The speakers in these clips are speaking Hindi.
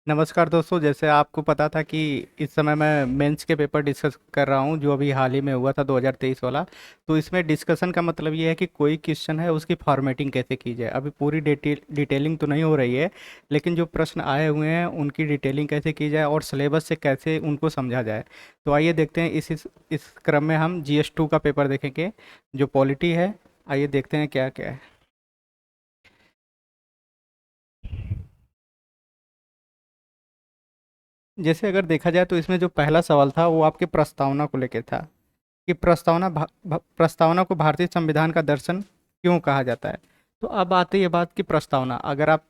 नमस्कार दोस्तों। जैसे आपको पता था कि इस समय मैं मेंस के पेपर डिस्कस कर रहा हूं जो अभी हाल ही में हुआ था 2023 वाला। तो इसमें डिस्कशन का मतलब ये है कि कोई क्वेश्चन है उसकी फॉर्मेटिंग कैसे की जाए। अभी पूरी डिटेलिंग तो नहीं हो रही है, लेकिन जो प्रश्न आए हुए हैं उनकी डिटेलिंग कैसे की जाए और सिलेबस से कैसे उनको समझा जाए। तो आइए देखते हैं इस क्रम में हम GS2 का पेपर देखेंगे जो पॉलिटी है। आइए देखते हैं क्या क्या है। जैसे अगर देखा जाए तो इसमें जो पहला सवाल था वो आपके प्रस्तावना को लेकर था कि प्रस्तावना को भारतीय संविधान का दर्शन क्यों कहा जाता है। तो अब आती है बात की प्रस्तावना। अगर आप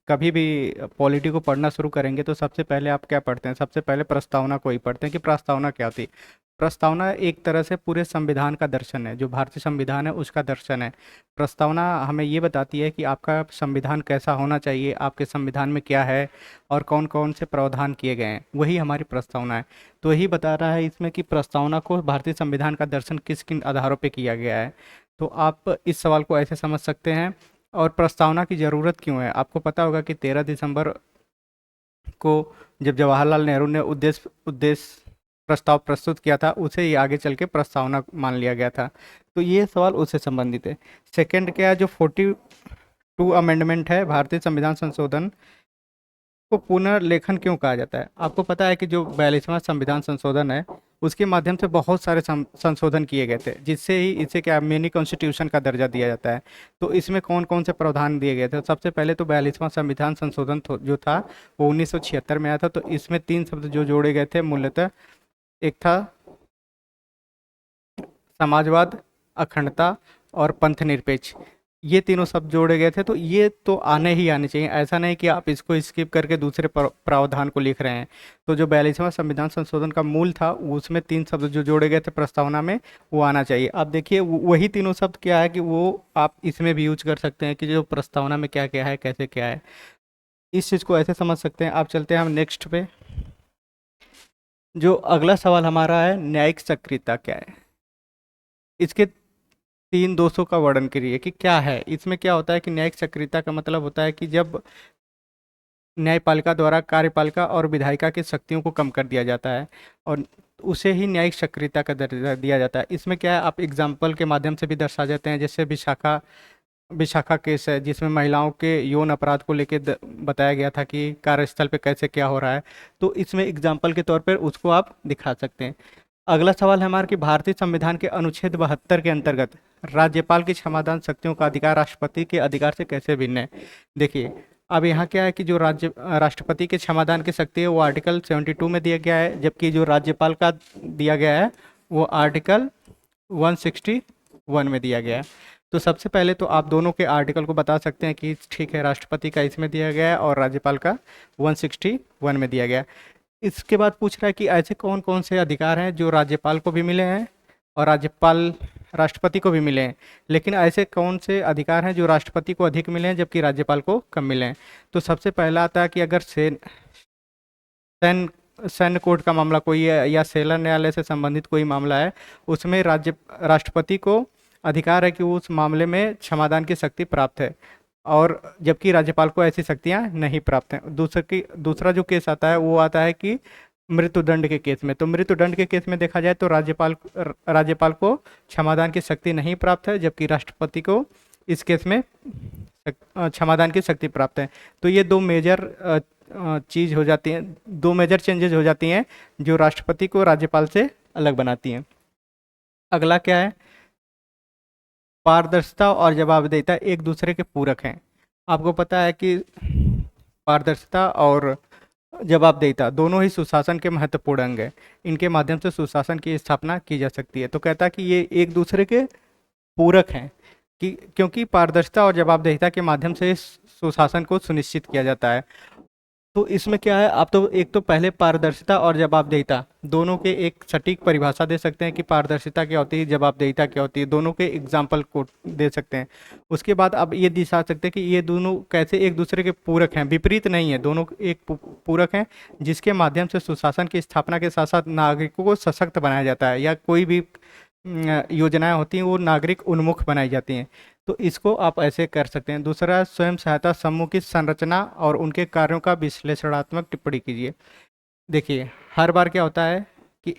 कभी भी पॉलिटी को पढ़ना शुरू करेंगे तो सबसे पहले आप क्या पढ़ते हैं? सबसे पहले प्रस्तावना को ही पढ़ते हैं कि प्रस्तावना क्या होती है। प्रस्तावना एक तरह से पूरे संविधान का दर्शन है, जो भारतीय संविधान है उसका दर्शन है। प्रस्तावना हमें ये बताती है कि आपका संविधान कैसा होना चाहिए, आपके संविधान में क्या है और कौन कौन से प्रावधान किए गए हैं, वही हमारी प्रस्तावना है। तो यही बता रहा है इसमें कि प्रस्तावना को भारतीय संविधान का दर्शन किस किन आधारों पर किया गया है। तो आप इस सवाल को ऐसे समझ सकते हैं। और प्रस्तावना की ज़रूरत क्यों है? आपको पता होगा कि 13 दिसंबर को जब जवाहरलाल नेहरू ने उद्देश्य उद्देश्य प्रस्ताव प्रस्तुत किया था, उसे ही आगे चल के प्रस्तावना मान लिया गया था। तो ये सवाल उससे संबंधित है। सेकंड क्या है, जो 42 अमेंडमेंट है, भारतीय संविधान संशोधन को पुनर्लेखन क्यों कहा जाता है? आपको पता है कि जो 42वां संविधान संशोधन है उसके माध्यम से बहुत सारे संशोधन किए गए थे, जिससे ही इसे क्या मिनी कॉन्स्टिट्यूशन का दर्जा दिया जाता है। तो इसमें कौन कौन से प्रावधान दिए गए थे? सबसे पहले तो 42वां संविधान संशोधन जो था वो 1976 में आया था। तो इसमें तीन शब्द जो जोड़े गए थे मूलतः, एक था समाजवाद, अखंडता और पंथ निरपेक्ष। ये तीनों शब्द जोड़े गए थे। तो ये तो आने ही आने चाहिए, ऐसा नहीं कि आप इसको स्किप करके दूसरे प्रावधान को लिख रहे हैं। तो जो 42वां संविधान संशोधन का मूल था उसमें तीन शब्द जो जोड़े गए थे प्रस्तावना में, वो आना चाहिए। आप देखिए वही तीनों शब्द क्या है कि वो आप इसमें भी यूज कर सकते हैं कि जो प्रस्तावना में क्या क्या है, कैसे क्या है। इस चीज़ को ऐसे समझ सकते हैं। आप चलते हैं हम नेक्स्ट पे। जो अगला सवाल हमारा है, न्यायिक सक्रियता क्या है? इसके तीन दोषों का वर्णन करिए कि क्या है। इसमें क्या होता है कि न्यायिक सक्रियता का मतलब होता है कि जब न्यायपालिका द्वारा कार्यपालिका और विधायिका की शक्तियों को कम कर दिया जाता है और उसे ही न्यायिक सक्रियता का दर्जा दिया जाता है। इसमें क्या है, आप एग्जाम्पल के माध्यम से भी दर्शा जाते हैं। जैसे विशाखा विशाखा केस है जिसमें महिलाओं के यौन अपराध को लेकर बताया गया था कि कार्यस्थल पे कैसे क्या हो रहा है। तो इसमें एग्जाम्पल के तौर पर उसको आप दिखा सकते हैं। अगला सवाल है हमारा कि भारतीय संविधान के अनुच्छेद 72 के अंतर्गत राज्यपाल की क्षमादान शक्तियों का अधिकार राष्ट्रपति के अधिकार से कैसे भिन्न है? देखिए, अब यहाँ क्या है कि जो राष्ट्रपति के क्षमादान की शक्ति है वो आर्टिकल 72 में दिया गया है, जबकि जो राज्यपाल का दिया गया है वो आर्टिकल 161 में दिया गया है। तो सबसे पहले तो आप दोनों के आर्टिकल को बता सकते हैं कि ठीक है, राष्ट्रपति का इसमें दिया गया है और राज्यपाल का 161 में दिया गया है। इसके बाद पूछ रहा है कि ऐसे कौन कौन से अधिकार हैं जो राज्यपाल को भी मिले हैं और राष्ट्रपति को भी मिले हैं, लेकिन ऐसे कौन से अधिकार हैं जो राष्ट्रपति को अधिक मिले हैं जबकि राज्यपाल को कम मिले हैं। तो सबसे पहला आता है कि अगर सैन्य कोर्ट का मामला कोई है या सेला न्यायालय से संबंधित कोई मामला है, उसमें राष्ट्रपति को अधिकार है कि वो उस मामले में क्षमादान की शक्ति प्राप्त है, और जबकि राज्यपाल को ऐसी शक्तियां नहीं प्राप्त हैं। दूसरा जो केस आता है वो आता है कि मृत्युदंड के केस में। तो मृत्युदंड के केस में देखा जाए तो राज्यपाल को क्षमादान की शक्ति नहीं प्राप्त है, जबकि राष्ट्रपति को इस केस में क्षमादान की शक्ति प्राप्त है। तो ये दो मेजर चीज हो जाती हैं, दो मेजर चेंजेस हो जाती हैं जो राष्ट्रपति को राज्यपाल से अलग बनाती हैं। अगला क्या है, पारदर्शिता और जवाबदेहिता एक दूसरे के पूरक हैं। आपको पता है कि पारदर्शिता और जवाबदेहिता दोनों ही सुशासन के महत्वपूर्ण अंग हैं। इनके माध्यम से सुशासन की स्थापना की जा सकती है। तो कहता है कि ये एक दूसरे के पूरक हैं कि क्योंकि पारदर्शिता और जवाबदेहिता के माध्यम से सुशासन को सुनिश्चित किया जाता है। तो इसमें क्या है, आप तो एक तो पहले पारदर्शिता और जवाबदेहिता दोनों के एक सटीक परिभाषा दे सकते हैं कि पारदर्शिता क्या होती है, जवाबदेहिता क्या होती है, दोनों के एग्जाम्पल को दे सकते हैं। उसके बाद आप ये दिखा सकते हैं कि ये दोनों कैसे एक दूसरे के पूरक हैं, विपरीत नहीं है, दोनों एक पूरक हैं, जिसके माध्यम से सुशासन की स्थापना के साथ साथ नागरिकों को सशक्त बनाया जाता है, या कोई भी योजनाएं होती हैं वो नागरिक उन्मुख बनाई जाती हैं। तो इसको आप ऐसे कर सकते हैं। दूसरा, स्वयं सहायता समूह की संरचना और उनके कार्यों का विश्लेषणात्मक टिप्पणी कीजिए। देखिए, हर बार क्या होता है कि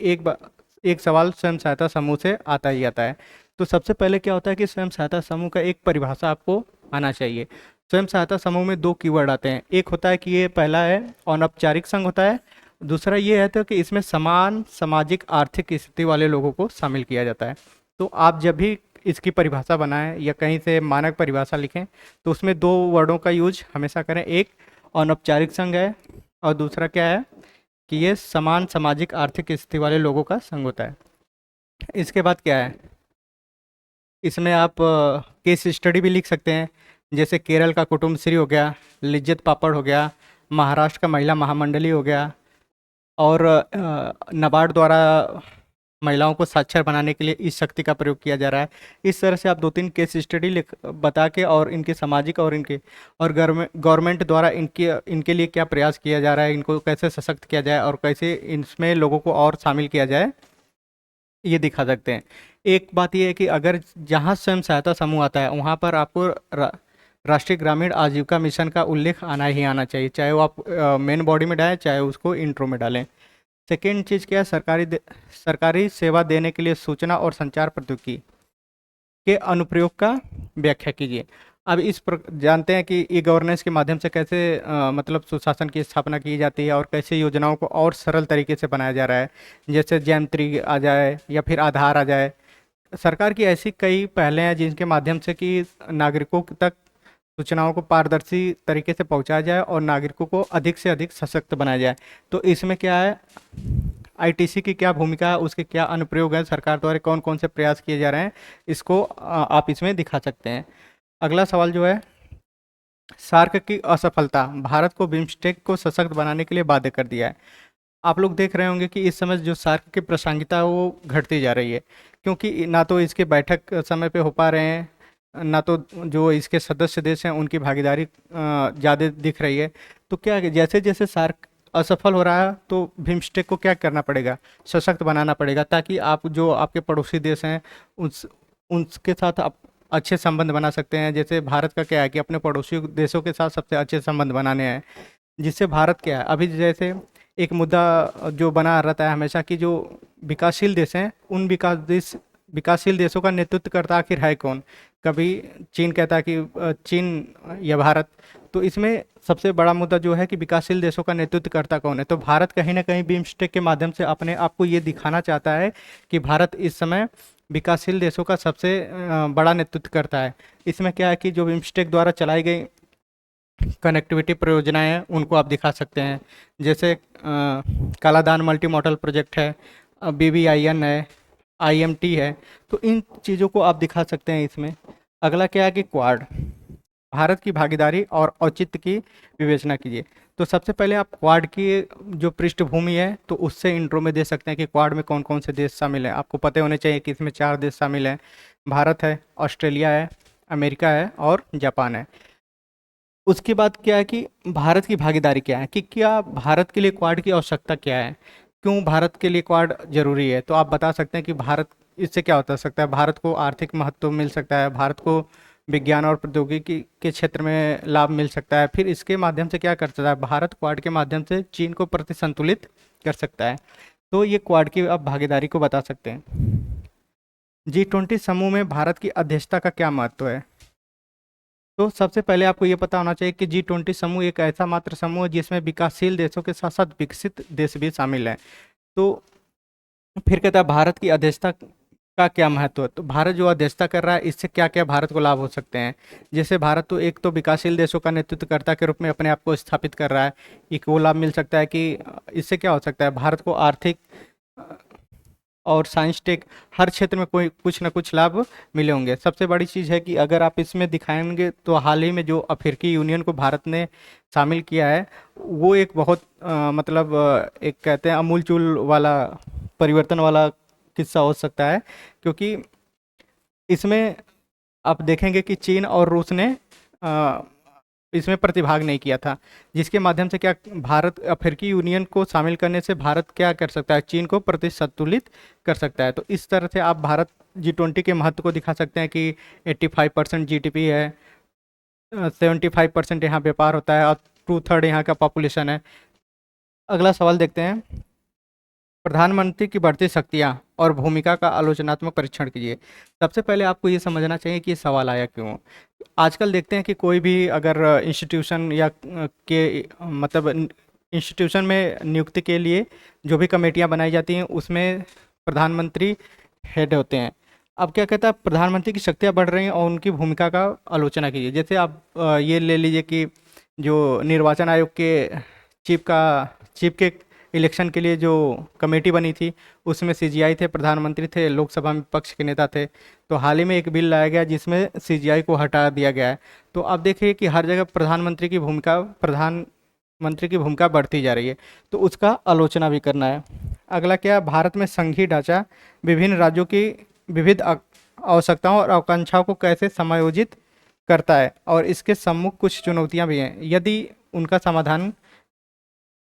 एक सवाल स्वयं सहायता समूह से आता ही आता है। तो सबसे पहले क्या होता है कि स्वयं सहायता समूह का एक परिभाषा आपको आना चाहिए। स्वयं सहायता समूह में दो कीवर्ड आते हैं। एक होता है कि ये पहला है अनौपचारिक संघ होता है। दूसरा ये है तो कि इसमें समान सामाजिक आर्थिक स्थिति वाले लोगों को शामिल किया जाता है। तो आप जब भी इसकी परिभाषा बनाएं या कहीं से मानक परिभाषा लिखें तो उसमें दो वर्डों का यूज हमेशा करें। एक अनौपचारिक संघ है और दूसरा क्या है कि ये समान सामाजिक आर्थिक स्थिति वाले लोगों का संघ होता है। इसके बाद क्या है, इसमें आप केस स्टडी भी लिख सकते हैं। जैसे केरल का कुटुम्बश्री हो गया, लिज्जत पापड़ हो गया, महाराष्ट्र का महिला महामंडली हो गया, और नाबार्ड द्वारा महिलाओं को साक्षर बनाने के लिए इस शक्ति का प्रयोग किया जा रहा है। इस तरह से आप दो तीन केस स्टडी लिख बता के और इनके सामाजिक और इनके और गवर्नमेंट द्वारा इनके इनके लिए क्या प्रयास किया जा रहा है, इनको कैसे सशक्त किया जाए और कैसे इसमें लोगों को और शामिल किया जाए, ये दिखा सकते हैं। एक बात ये है कि अगर जहाँ स्वयं सहायता समूह आता है वहाँ पर आपको राष्ट्रीय ग्रामीण आजीविका मिशन का उल्लेख आना ही आना चाहिए, चाहे वो आप मेन बॉडी में डालें चाहे उसको इंट्रो में डालें। सेकेंड चीज़ क्या है, सरकारी सेवा देने के लिए सूचना और संचार प्रौद्योगिकी के अनुप्रयोग का व्याख्या कीजिए। अब जानते हैं कि ई गवर्नेंस के माध्यम से कैसे मतलब सुशासन की स्थापना की जाती है और कैसे योजनाओं को और सरल तरीके से बनाया जा रहा है। जैसे जैम 3 आ जाए या फिर आधार आ जाए। सरकार की ऐसी कई पहलें हैं जिनके माध्यम से कि नागरिकों तक सूचनाओं को पारदर्शी तरीके से पहुंचाया जाए और नागरिकों को अधिक से अधिक सशक्त बनाया जाए। तो इसमें क्या है, आईटीसी की क्या भूमिका है, उसके क्या अनुप्रयोग है, सरकार द्वारा कौन कौन से प्रयास किए जा रहे हैं, इसको आप इसमें दिखा सकते हैं। अगला सवाल जो है, सार्क की असफलता भारत को बिम्स्टेक को सशक्त बनाने के लिए बाध्य कर दिया है। आप लोग देख रहे होंगे कि इस समय जो सार्क की प्रासंगिकता है वो घटती जा रही है, क्योंकि ना तो इसके बैठक समय पे हो पा रहे हैं, ना तो जो इसके सदस्य देश हैं उनकी भागीदारी ज़्यादा दिख रही है। तो क्या है कि जैसे जैसे सार्क असफल हो रहा है तो बिम्स्टेक को क्या करना पड़ेगा, सशक्त बनाना पड़ेगा, ताकि आप जो आपके पड़ोसी देश हैं उस उनके साथ आप अच्छे संबंध बना सकते हैं। जैसे भारत का क्या है कि अपने पड़ोसी देशों के साथ सबसे अच्छे संबंध बनाने हैं, जिससे भारत क्या है अभी जैसे एक मुद्दा जो बना रहता है हमेशा कि जो विकासशील देश हैं उन विकासशील देशों का नेतृत्व करता आखिर है कौन। कभी चीन कहता है कि चीन या भारत। तो इसमें सबसे बड़ा मुद्दा जो है कि विकासशील देशों का नेतृत्व करता कौन है। तो भारत कहीं ना कहीं बिम्स्टेक के माध्यम से अपने आप को ये दिखाना चाहता है कि भारत इस समय विकासशील देशों का सबसे बड़ा नेतृत्व करता है। इसमें क्या है कि जो बिम्स्टेक द्वारा चलाई गई कनेक्टिविटी परियोजनाएं हैं उनको आप दिखा सकते हैं। जैसे कालादान मल्टी मॉडल प्रोजेक्ट है, BBIN है, IMT है। तो इन चीज़ों को आप दिखा सकते हैं इसमें। अगला क्या है कि क्वाड, भारत की भागीदारी और औचित्य की विवेचना कीजिए। तो सबसे पहले आप क्वाड की जो पृष्ठभूमि है तो उससे इंट्रो में दे सकते हैं कि क्वाड में कौन कौन से देश शामिल हैं। आपको पता होने चाहिए कि इसमें 4 देश शामिल हैं, भारत है, ऑस्ट्रेलिया है, अमेरिका है और जापान है। उसके बाद क्या है कि भारत की भागीदारी क्या है, कि क्या भारत के लिए क्वाड की आवश्यकता क्या है, क्यों भारत के लिए क्वाड जरूरी है। तो आप बता सकते हैं कि भारत इससे क्या होता सकता है, भारत को आर्थिक महत्व मिल सकता है, भारत को विज्ञान और प्रौद्योगिकी के क्षेत्र में लाभ मिल सकता है। फिर इसके माध्यम से क्या कर सकता है, भारत क्वाड के माध्यम से चीन को प्रतिसंतुलित कर सकता है। तो ये क्वाड की आप भागीदारी को बता सकते हैं। G20 समूह में भारत की अध्यक्षता का क्या महत्व है। तो सबसे पहले आपको ये पता होना चाहिए कि G20 समूह एक ऐसा मात्र समूह है जिसमें विकासशील देशों के साथ साथ विकसित देश भी शामिल हैं। तो फिर कहता है भारत की अध्यक्षता का क्या महत्व है। तो भारत जो अध्यक्षता कर रहा है इससे क्या क्या भारत को लाभ हो सकते हैं। जैसे भारत तो एक तो विकासशील देशों का नेतृत्वकर्ता के रूप में अपने आप को स्थापित कर रहा है, एक वो लाभ मिल सकता है कि इससे क्या हो सकता है, भारत को आर्थिक और साइंस टेक हर क्षेत्र में कोई कुछ ना कुछ लाभ मिले होंगे। सबसे बड़ी चीज़ है कि अगर आप इसमें दिखाएंगे तो हाल ही में जो अफ्रीकी यूनियन को भारत ने शामिल किया है वो एक बहुत मतलब एक कहते हैं अमूल चूल वाला परिवर्तन वाला किस्सा हो सकता है। क्योंकि इसमें आप देखेंगे कि चीन और रूस ने इसमें प्रतिभाग नहीं किया था, जिसके माध्यम से क्या भारत अफ्रीकी यूनियन को शामिल करने से भारत क्या कर सकता है, चीन को प्रतिसंतुलित कर सकता है। तो इस तरह से आप भारत G20 के महत्व को दिखा सकते हैं कि 85% जीडीपी है, 75% यहाँ व्यापार होता है और 2/3 यहाँ का पॉपुलेशन है। अगला सवाल देखते हैं, प्रधानमंत्री की बढ़ती शक्तियाँ और भूमिका का आलोचनात्मक परीक्षण कीजिए। सबसे पहले आपको ये समझना चाहिए कि ये सवाल आया क्यों। आजकल देखते हैं कि कोई भी अगर इंस्टीट्यूशन या मतलब इंस्टीट्यूशन में नियुक्ति के लिए जो भी कमेटियां बनाई जाती हैं उसमें प्रधानमंत्री हेड होते हैं। अब क्या कहता है, प्रधानमंत्री की शक्तियाँ बढ़ रही हैं और उनकी भूमिका का आलोचना कीजिए। जैसे आप ये ले लीजिए कि जो निर्वाचन आयोग के चीफ के इलेक्शन के लिए जो कमेटी बनी थी उसमें सीजीआई थे, प्रधानमंत्री थे, लोकसभा में विपक्ष के नेता थे। तो हाल ही में एक बिल लाया गया जिसमें सीजीआई को हटा दिया गया है। तो आप देखिए कि हर जगह प्रधानमंत्री की भूमिका बढ़ती जा रही है, तो उसका आलोचना भी करना है। अगला क्या, भारत में संघीय ढांचा विभिन्न राज्यों की विविध आवश्यकताओं और आकांक्षाओं को कैसे समायोजित करता है और इसके सम्मुख कुछ चुनौतियां भी हैं, यदि उनका समाधान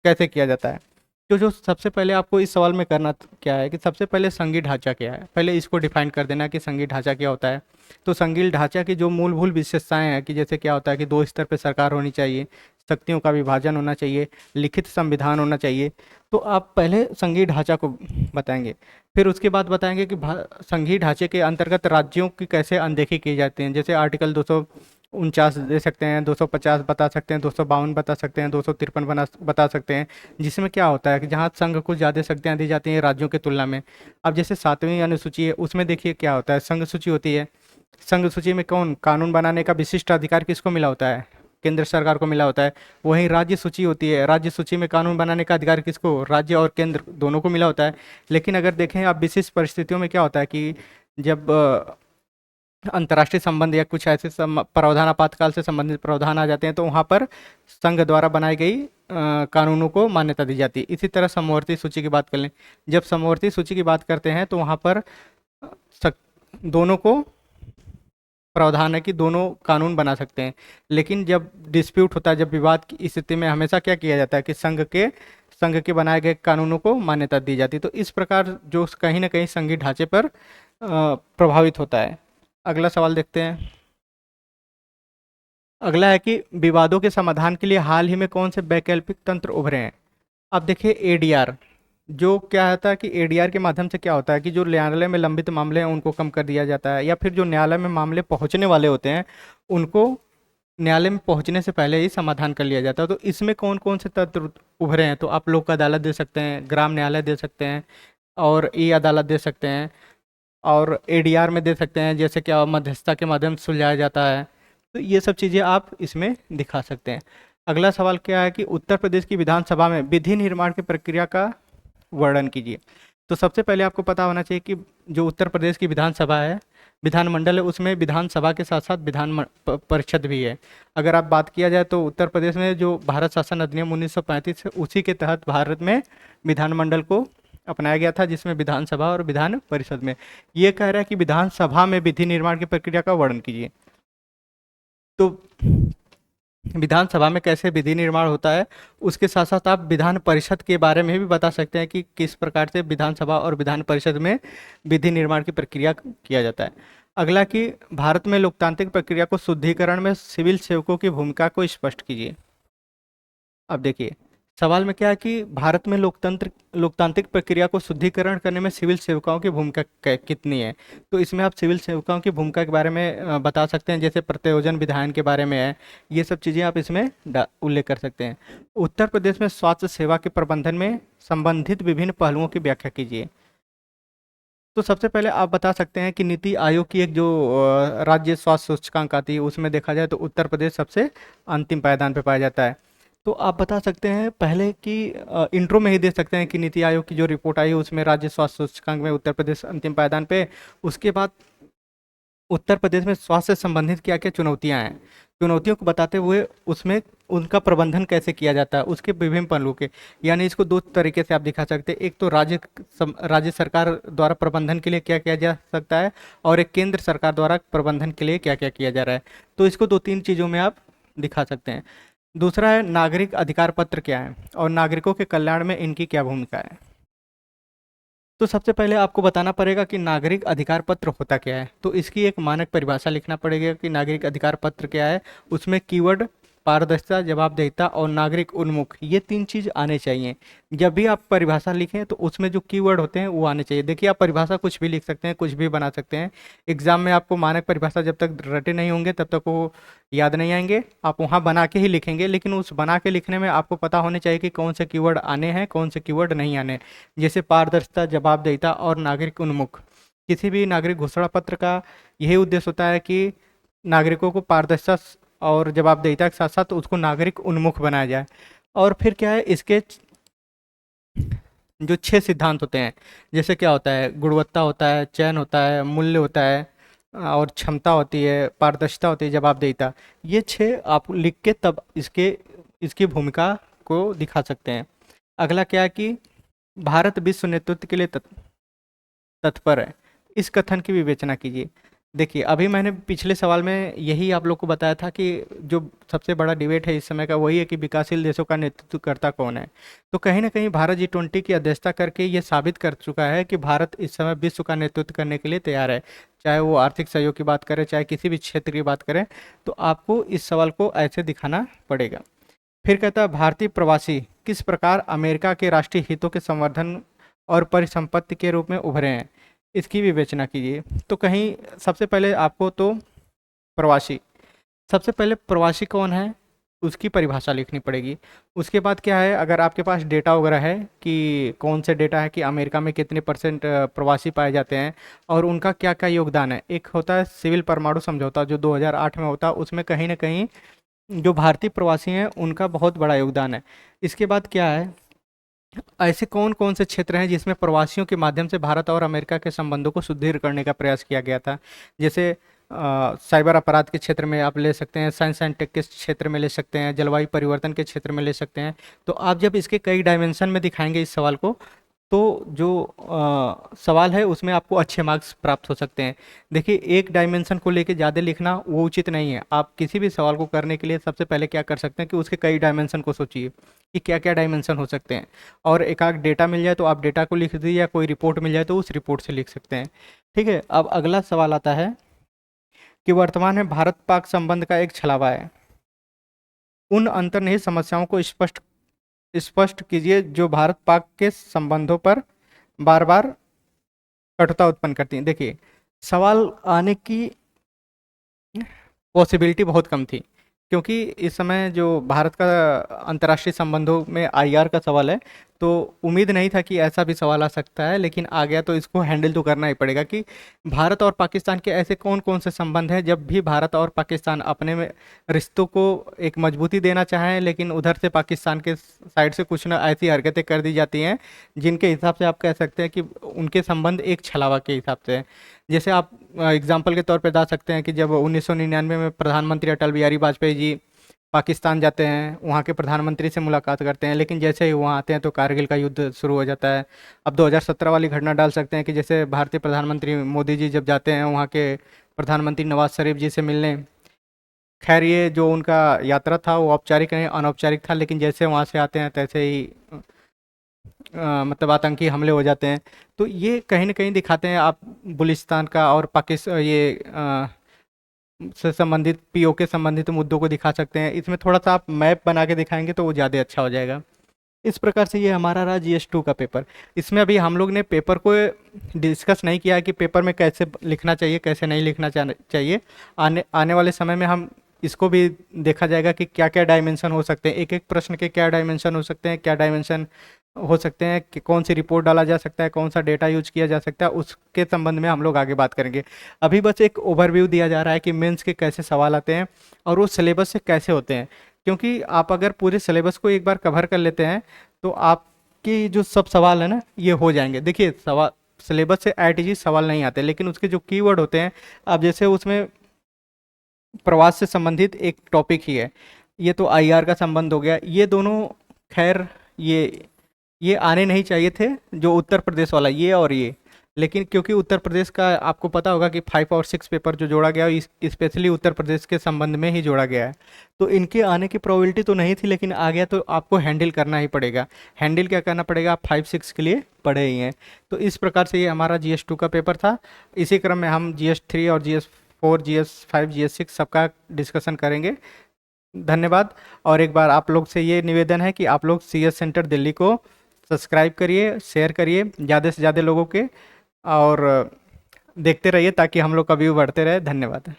कैसे किया जाता है। जो सबसे पहले आपको इस सवाल में करना क्या है कि सबसे पहले संघीय ढांचा क्या है, पहले इसको डिफाइन कर देना कि संघीय ढांचा क्या होता है। तो संघीय ढांचा की जो मूलभूत विशेषताएं हैं कि जैसे क्या होता है कि 2 स्तर पर सरकार होनी चाहिए, शक्तियों का विभाजन होना चाहिए, लिखित संविधान होना चाहिए। तो आप पहले संघीय ढांचा को बताएंगे, फिर उसके बाद बताएंगे कि संघीय ढांचे के अंतर्गत राज्यों की कैसे अनदेखी की जाती है। जैसे आर्टिकल 249 दे सकते हैं, 250 बता सकते हैं, 252 बता सकते हैं, 253 बता सकते हैं, जिसमें क्या होता है कि जहाँ संघ को ज़्यादा शक्तियाँ दी जाती हैं राज्यों की तुलना में। अब जैसे 7वीं अनुसूची है उसमें देखिए क्या होता है, संघ सूची होती है। संघ सूची में कौन कानून बनाने का विशिष्ट अधिकार किसको मिला होता है, केंद्र सरकार को मिला होता है। वहीं राज्य सूची होती है, राज्य सूची में कानून बनाने का अधिकार किसको, राज्य और केंद्र दोनों को मिला होता है। लेकिन अगर देखें आप विशिष्ट परिस्थितियों में क्या होता है कि जब अंतर्राष्ट्रीय संबंध या कुछ ऐसे प्रावधान, आपातकाल से संबंधित प्रावधान आ जाते हैं तो वहाँ पर संघ द्वारा बनाई गई कानूनों को मान्यता दी जाती है। इसी तरह समवर्ती सूची की बात कर लें, जब समवर्ती सूची की बात करते हैं तो वहाँ पर दोनों को प्रावधान है कि दोनों कानून बना सकते हैं। लेकिन जब डिस्प्यूट होता है, जब विवाद की स्थिति में हमेशा क्या किया जाता है कि संघ के बनाए गए कानूनों को मान्यता दी जाती है। तो इस प्रकार जो कहीं ना कहीं संघीय ढांचे पर प्रभावित होता है। अगला सवाल देखते हैं। अगला है कि विवादों के समाधान के लिए हाल ही में कौन से वैकल्पिक तंत्र उभरे हैं। अब देखिए एडीआर, जो क्या होता है कि एडीआर के माध्यम से क्या होता है कि जो न्यायालय में लंबित मामले हैं उनको कम कर दिया जाता है, या फिर जो न्यायालय में मामले पहुंचने वाले होते हैं उनको न्यायालय में पहुंचने से पहले ही समाधान कर लिया जाता है। तो इसमें कौन कौन से तंत्र उभरे हैं, तो आप लोक अदालत दे सकते हैं, ग्राम न्यायालय दे सकते हैं और ई अदालत दे सकते हैं, और एडीआर में दे सकते हैं जैसे कि मध्यस्थता के माध्यम से सुलझाया जाता है। तो ये सब चीज़ें आप इसमें दिखा सकते हैं। अगला सवाल क्या है कि उत्तर प्रदेश की विधानसभा में विधि निर्माण की प्रक्रिया का वर्णन कीजिए। तो सबसे पहले आपको पता होना चाहिए कि जो उत्तर प्रदेश की विधानसभा है, विधानमंडल है, उसमें विधानसभा के साथ साथ परिषद भी है। अगर आप बात किया जाए तो उत्तर प्रदेश में जो भारत शासन अधिनियम 1935 है उसी के तहत भारत में विधानमंडल को अपनाया गया था, जिसमें विधानसभा और विधान परिषद में ये कह रहा है कि विधानसभा में विधि निर्माण की प्रक्रिया का वर्णन कीजिए। तो विधानसभा में कैसे विधि निर्माण होता है, उसके साथ साथ आप विधान परिषद के बारे में भी बता सकते हैं कि किस प्रकार से विधानसभा और विधान परिषद में विधि निर्माण की प्रक्रिया किया जाता है। अगला कि भारत में लोकतांत्रिक प्रक्रिया को शुद्धिकरण में सिविल सेवकों की भूमिका को स्पष्ट कीजिए। अब देखिए सवाल में क्या है कि भारत में लोकतांत्रिक प्रक्रिया को शुद्धिकरण करने में सिविल सेवकाओं की भूमिका कितनी है। तो इसमें आप सिविल सेवकाओं की भूमिका के बारे में बता सकते हैं, जैसे प्रत्योजन विधायन के बारे में है, ये सब चीज़ें आप इसमें उल्लेख कर सकते हैं। उत्तर प्रदेश में स्वास्थ्य सेवा के प्रबंधन में संबंधित विभिन्न पहलुओं की व्याख्या कीजिए। तो सबसे पहले आप बता सकते हैं कि नीति आयोग की एक जो राज्य स्वास्थ्य सूचकांक आती है उसमें देखा जाए तो उत्तर प्रदेश सबसे अंतिम पायदान पर पाया जाता है। तो आप बता सकते हैं पहले कि इंट्रो में ही दे सकते हैं कि नीति आयोग की जो रिपोर्ट आई है उसमें राज्य स्वास्थ्य सूचकांक में उत्तर प्रदेश अंतिम पायदान पे। उसके बाद उत्तर प्रदेश में स्वास्थ्य से संबंधित क्या क्या चुनौतियां हैं, चुनौतियों को बताते हुए उसमें उनका प्रबंधन कैसे किया जाता है, उसके विभिन्न पहलुओं के, यानी इसको 2 तरीके से आप दिखा सकते हैं। एक तो राज्य सरकार द्वारा प्रबंधन के लिए क्या किया जा सकता है, और एक केंद्र सरकार द्वारा प्रबंधन के लिए क्या क्या किया जा रहा है। तो इसको 2-3 चीज़ों में आप दिखा सकते हैं। दूसरा है नागरिक अधिकार पत्र क्या है और नागरिकों के कल्याण में इनकी क्या भूमिका है। तो सबसे पहले आपको बताना पड़ेगा कि नागरिक अधिकार पत्र होता क्या है। तो इसकी एक मानक परिभाषा लिखना पड़ेगा कि नागरिक अधिकार पत्र क्या है। उसमें कीवर्ड पारदर्शिता, जवाबदेहिता और नागरिक उन्मुख, ये 3 चीज़ आने चाहिए। जब भी आप परिभाषा लिखें तो उसमें जो कीवर्ड होते हैं वो आने चाहिए। देखिए, आप परिभाषा कुछ भी लिख सकते हैं, कुछ भी बना सकते हैं। एग्जाम में आपको मानक परिभाषा जब तक रटे नहीं होंगे तब तक वो याद नहीं आएंगे। आप वहाँ बना के ही लिखेंगे, लेकिन उस बना के लिखने में आपको पता होने चाहिए कि कौन से कीवर्ड आने हैं, कौन से कीवर्ड नहीं आने। जैसे पारदर्शिता, जवाबदेहिता और नागरिक उन्मुख। किसी भी नागरिक घोषणा पत्र का यही उद्देश्य होता है कि नागरिकों को पारदर्शिता और जवाबदेहिता के साथ साथ उसको नागरिक उन्मुख बनाया जाए। और फिर क्या है, इसके जो 6 सिद्धांत होते हैं, जैसे क्या होता है, गुणवत्ता होता है, चयन होता है, मूल्य होता है और क्षमता होती है, पारदर्शिता होती है, जवाबदेहिता। ये 6 आप लिख के तब इसकी भूमिका को दिखा सकते हैं। अगला क्या है कि भारत विश्व नेतृत्व के लिए तत्पर है, इस कथन की विवेचना कीजिए। देखिए, अभी मैंने पिछले सवाल में यही आप लोग को बताया था कि जो सबसे बड़ा डिबेट है इस समय का वही है कि विकासशील देशों का नेतृत्व करता कौन है। तो कहीं ना कहीं भारत G20 की अध्यक्षता करके ये साबित कर चुका है कि भारत इस समय विश्व का नेतृत्व करने के लिए तैयार है। चाहे वो आर्थिक सहयोग की बात करें, चाहे किसी भी क्षेत्र की बात करें, तो आपको इस सवाल को ऐसे दिखाना पड़ेगा। फिर कहता है, भारतीय प्रवासी किस प्रकार अमेरिका के राष्ट्रीय हितों के संवर्धन और परिसंपत्ति के रूप में उभरे हैं, इसकी विवेचना कीजिए। तो कहीं सबसे पहले आपको तो प्रवासी, सबसे पहले प्रवासी कौन है उसकी परिभाषा लिखनी पड़ेगी। उसके बाद क्या है, अगर आपके पास डेटा वगैरह है कि कौन से डेटा है कि अमेरिका में कितने % प्रवासी पाए जाते हैं और उनका क्या क्या योगदान है। एक होता है सिविल परमाणु समझौता जो 2008 में होता है, उसमें कहीं ना कहीं जो भारतीय प्रवासी हैं उनका बहुत बड़ा योगदान है। इसके बाद क्या है, ऐसे कौन कौन से क्षेत्र हैं जिसमें प्रवासियों के माध्यम से भारत और अमेरिका के संबंधों को सुदृढ़ करने का प्रयास किया गया था। जैसे साइबर अपराध के क्षेत्र में आप ले सकते हैं, साइंस एंड टेक के क्षेत्र में ले सकते हैं, जलवायु परिवर्तन के क्षेत्र में ले सकते हैं। तो आप जब इसके कई डायमेंशन में दिखाएंगे इस सवाल को, तो जो सवाल है उसमें आपको अच्छे मार्क्स प्राप्त हो सकते हैं। देखिए, एक डायमेंशन को लेके ज़्यादा लिखना वो उचित नहीं है। आप किसी भी सवाल को करने के लिए सबसे पहले क्या कर सकते हैं कि उसके कई डायमेंशन को सोचिए कि क्या क्या डायमेंशन हो सकते हैं। और एक आध डेटा मिल जाए तो आप डेटा को लिख दीजिए, या कोई रिपोर्ट मिल जाए तो उस रिपोर्ट से लिख सकते हैं। ठीक है, अब अगला सवाल आता है कि वर्तमान में भारत पाक संबंध का एक छलावा है, उन अंतर्निहित समस्याओं को स्पष्ट स्पष्ट कीजिए जो भारत पाक के संबंधों पर बार बार कटुता उत्पन्न करती हैं। देखिए, सवाल आने की पॉसिबिलिटी बहुत कम थी, क्योंकि इस समय जो भारत का अंतर्राष्ट्रीय संबंधों में आईआर का सवाल है, तो उम्मीद नहीं था कि ऐसा भी सवाल आ सकता है, लेकिन आ गया तो इसको हैंडल तो करना ही पड़ेगा कि भारत और पाकिस्तान के ऐसे कौन कौन से संबंध हैं जब भी भारत और पाकिस्तान अपने में रिश्तों को एक मजबूती देना चाहें, लेकिन उधर से पाकिस्तान के साइड से कुछ ना ऐसी हरकतें कर दी जाती हैं जिनके हिसाब से आप कह सकते हैं कि उनके संबंध एक छलावा के हिसाब से हैं। जैसे आप एग्जाम्पल के तौर पर बता सकते हैं कि जब 1999 में प्रधानमंत्री अटल बिहारी वाजपेयी जी पाकिस्तान जाते हैं, वहाँ के प्रधानमंत्री से मुलाकात करते हैं, लेकिन जैसे ही वहाँ आते हैं तो कारगिल का युद्ध शुरू हो जाता है। अब 2017 वाली घटना डाल सकते हैं कि जैसे भारतीय प्रधानमंत्री मोदी जी जब जाते हैं वहाँ के प्रधानमंत्री नवाज शरीफ जी से मिलने। खैर, ये जो उनका यात्रा था वो औपचारिक नहीं अनौपचारिक था, लेकिन जैसे वहाँ से आते हैं तैसे ही मतलब आतंकी हमले हो जाते हैं। तो ये कहीं ना कहीं दिखाते हैं, आप बलूचिस्तान का और पाकिस्तान ये से संबंधित पीओके संबंधित मुद्दों को दिखा सकते हैं। इसमें थोड़ा सा आप मैप बना के दिखाएंगे तो वो ज़्यादा अच्छा हो जाएगा। इस प्रकार से ये हमारा रहा GS2 का पेपर। इसमें अभी हम लोग ने पेपर को डिस्कस नहीं किया है कि पेपर में कैसे लिखना चाहिए, कैसे नहीं लिखना चाहिए। आने आने वाले समय में हम इसको भी देखा जाएगा कि क्या क्या डायमेंशन हो सकते हैं, एक एक प्रश्न के क्या डायमेंशन हो सकते हैं, क्या डायमेंशन हो सकते हैं, कि कौन सी रिपोर्ट डाला जा सकता है, कौन सा डेटा यूज किया जा सकता है, उसके संबंध में हम लोग आगे बात करेंगे। अभी बस एक ओवरव्यू दिया जा रहा है कि मेंस के कैसे सवाल आते हैं और वो सिलेबस से कैसे होते हैं। क्योंकि आप अगर पूरे सिलेबस को एक बार कवर कर लेते हैं तो आपकी जो सब सवाल है ना ये हो जाएंगे। देखिए, सवाल सिलेबस से IIT सवाल नहीं आते, लेकिन उसके जो कीवर्ड होते हैं, अब जैसे उसमें प्रवास से संबंधित एक टॉपिक ही है, ये तो IR का संबंध हो गया। ये दोनों खैर ये आने नहीं चाहिए थे, जो उत्तर प्रदेश वाला ये और ये, लेकिन क्योंकि उत्तर प्रदेश का आपको पता होगा कि 5 और 6 पेपर जो जोड़ा गया स्पेशली उत्तर प्रदेश के संबंध में ही जोड़ा गया है, तो इनके आने की प्रोबेबिलिटी तो नहीं थी, लेकिन आ गया तो आपको हैंडल करना ही पड़ेगा। हैंडल क्या करना पड़ेगा, आप 5-6 के लिए पढ़े ही हैं। तो इस प्रकार से ये हमारा GS2 का पेपर था। इसी क्रम में हम GS3 और GS4, GS5, GS6 सबका डिस्कशन करेंगे। धन्यवाद। और एक बार आप लोग से ये निवेदन है कि आप लोग CS सेंटर दिल्ली को सब्सक्राइब करिए, शेयर करिए ज़्यादा से ज़्यादा लोगों के, और देखते रहिए ताकि हम लोग कभी भी बढ़ते रहे। धन्यवाद।